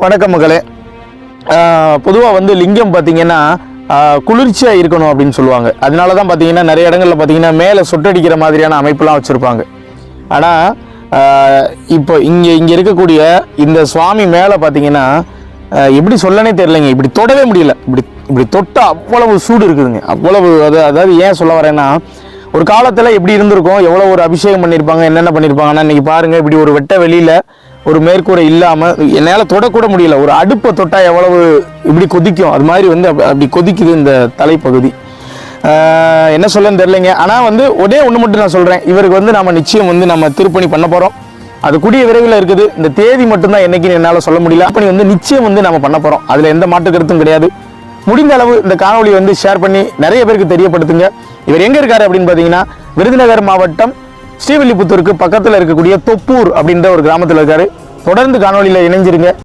வணக்கம் மகளே. பொதுவாக வந்து லிங்கம் பார்த்தீங்கன்னா குளிர்ச்சியாக இருக்கணும் அப்படின்னு சொல்லுவாங்க. அதனால தான் பார்த்தீங்கன்னா நிறைய இடங்களில் பார்த்தீங்கன்னா மேலே சொட்டடிக்கிற மாதிரியான அமைப்புலாம் வச்சுருப்பாங்க. ஆனால் இப்போ இங்கே இருக்கக்கூடிய இந்த சுவாமி மேலே பார்த்தீங்கன்னா எப்படி சொல்லனே தெரியலைங்க. இப்படி தொடவே முடியல. இப்படி தொட்டால் அவ்வளவு சூடு இருக்குதுங்க. அவ்வளவு அதாவது ஏன் சொல்ல வரேன்னா, ஒரு காலத்தில் எப்படி இருந்திருக்கும், எவ்வளோ ஒரு அபிஷேகம் பண்ணியிருப்பாங்க, என்னென்ன பண்ணியிருப்பாங்கன்னா இன்றைக்கி பாருங்கள், இப்படி ஒரு வெட்ட வெளியில் ஒரு மேற்கூரை இல்லாமல் என்னால் தொடக்கூட முடியல. ஒரு அடுப்பை தொட்டால் எவ்வளவு இப்படி கொதிக்கும், அது மாதிரி வந்து அப்படி கொதிக்குது இந்த தலைப்பகுதி. என்ன சொல்லன்னு தெரியலைங்க. ஆனால் வந்து ஒரே ஒன்று மட்டும் நான் சொல்கிறேன், இவருக்கு வந்து நம்ம நிச்சயம் வந்து நம்ம திருப்பணி பண்ண போகிறோம். அது கூடிய விரைவில் இருக்குது. இந்த தேதி மட்டும்தான் என்னைக்குன்னு என்னால் சொல்ல முடியல. அப்படி வந்து நிச்சயம் வந்து நம்ம பண்ண போகிறோம். அதில் எந்த மாற்று கருத்தும் கிடையாது. முடிந்த அளவு இந்த காணொலி வந்து ஷேர் பண்ணி நிறைய பேருக்கு தெரியப்படுத்துங்க. இவர் எங்கே இருக்காரு அப்படின்னு பார்த்தீங்கன்னா, விருதுநகர் மாவட்டம் ஸ்ரீவில்லிபுத்தூருக்கு பக்கத்தில் இருக்கக்கூடிய தொப்பூர் அப்படின்ற ஒரு கிராமத்தில் இருக்காரு. தொடர்ந்து காணொலியில் இணைஞ்சிருங்க.